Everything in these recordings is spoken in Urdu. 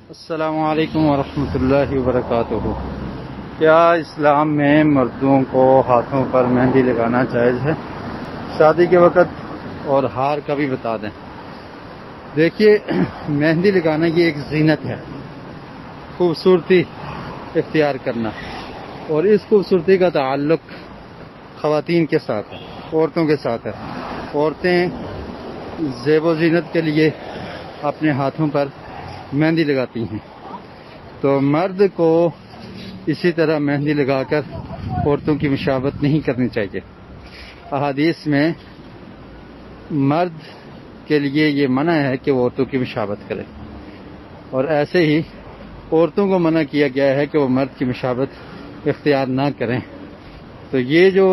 السلام علیکم ورحمۃ اللہ وبرکاتہ۔ کیا اسلام میں مردوں کو ہاتھوں پر مہندی لگانا جائز ہے؟ شادی کے وقت اور ہار کا بھی بتا دیں۔ دیکھیے، مہندی لگانا یہ ایک زینت ہے، خوبصورتی اختیار کرنا، اور اس خوبصورتی کا تعلق خواتین کے ساتھ ہے، عورتوں کے ساتھ ہے۔ عورتیں زیب و زینت کے لیے اپنے ہاتھوں پر مہندی لگاتی ہیں، تو مرد کو اسی طرح مہندی لگا کر عورتوں کی مشابہت نہیں کرنی چاہیے۔ احادیث میں مرد کے لیے یہ منع ہے کہ وہ عورتوں کی مشابہت کرے، اور ایسے ہی عورتوں کو منع کیا گیا ہے کہ وہ مرد کی مشابہت اختیار نہ کریں۔ تو یہ جو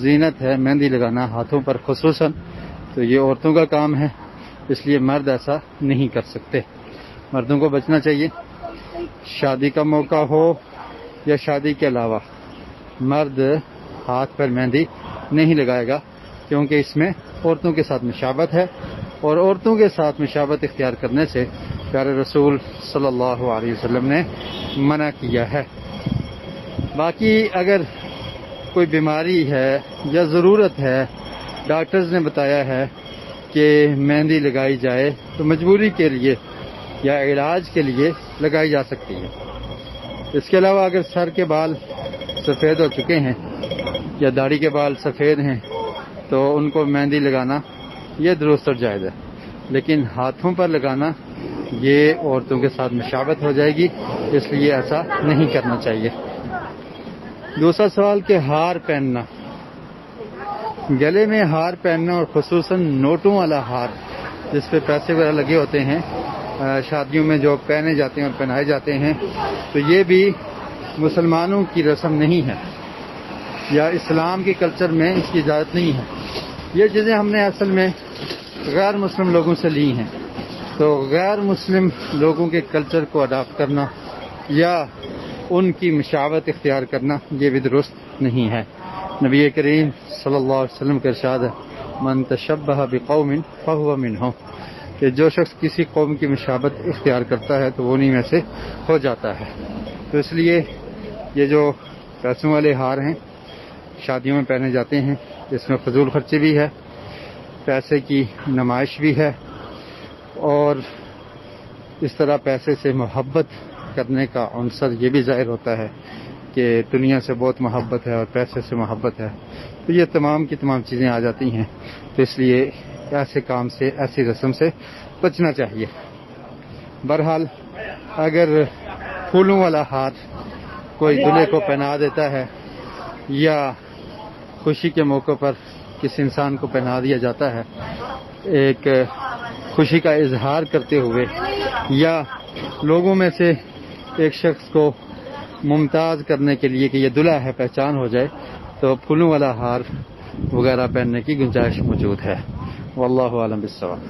زینت ہے مہندی لگانا ہاتھوں پر خصوصاً، تو یہ عورتوں کا کام ہے، اس لیے مرد ایسا نہیں کر سکتے۔ مردوں کو بچنا چاہیے، شادی کا موقع ہو یا شادی کے علاوہ مرد ہاتھ پر مہندی نہیں لگائے گا، کیونکہ اس میں عورتوں کے ساتھ مشابہت ہے، اور عورتوں کے ساتھ مشابہت اختیار کرنے سے پیارے رسول صلی اللہ علیہ وسلم نے منع کیا ہے۔ باقی اگر کوئی بیماری ہے یا ضرورت ہے، ڈاکٹرز نے بتایا ہے کہ مہندی لگائی جائے، تو مجبوری کے لیے یا علاج کے لیے لگائی جا سکتی ہے۔ اس کے علاوہ اگر سر کے بال سفید ہو چکے ہیں یا داڑھی کے بال سفید ہیں تو ان کو مہندی لگانا یہ درست اور جائز ہے، لیکن ہاتھوں پر لگانا یہ عورتوں کے ساتھ مشابہت ہو جائے گی، اس لیے ایسا نہیں کرنا چاہیے۔ دوسرا سوال کہ ہار پہننا، گلے میں ہار پہننا، اور خصوصاً نوٹوں والا ہار جس پہ پیسے وغیرہ لگے ہوتے ہیں، شادیوں میں جو پہنے جاتے ہیں اور پہنائے جاتے ہیں، تو یہ بھی مسلمانوں کی رسم نہیں ہے، یا اسلام کے کلچر میں اس کی اجازت نہیں ہے۔ یہ چیزیں ہم نے اصل میں غیر مسلم لوگوں سے لی ہیں، تو غیر مسلم لوگوں کے کلچر کو اڈاپٹ کرنا یا ان کی مشابہت اختیار کرنا یہ بھی درست نہیں ہے۔ نبی کریم صلی اللہ علیہ وسلم کا ارشاد ہے، من تشبہ بقوم فہو منہم، کہ جو شخص کسی قوم کی مشابہت اختیار کرتا ہے تو وہ انہی میں سے ہو جاتا ہے۔ تو اس لیے یہ جو پیسوں والے ہار ہیں شادیوں میں پہنے جاتے ہیں، اس میں فضول خرچی بھی ہے، پیسے کی نمائش بھی ہے، اور اس طرح پیسے سے محبت کرنے کا عنصر یہ بھی ظاہر ہوتا ہے کہ دنیا سے بہت محبت ہے اور پیسے سے محبت ہے، تو یہ تمام کی تمام چیزیں آ جاتی ہیں۔ تو اس لیے ایسے کام سے، ایسی رسم سے بچنا چاہیے۔ بہرحال اگر پھولوں والا ہار کوئی دلہے کو پہنا دیتا ہے، یا خوشی کے موقع پر کسی انسان کو پہنا دیا جاتا ہے ایک خوشی کا اظہار کرتے ہوئے، یا لوگوں میں سے ایک شخص کو ممتاز کرنے کے لیے کہ یہ دلہا ہے، پہچان ہو جائے، تو پھولوں والا ہار وغیرہ پہننے کی گنجائش موجود ہے۔ واللہ اعلم بالصواب۔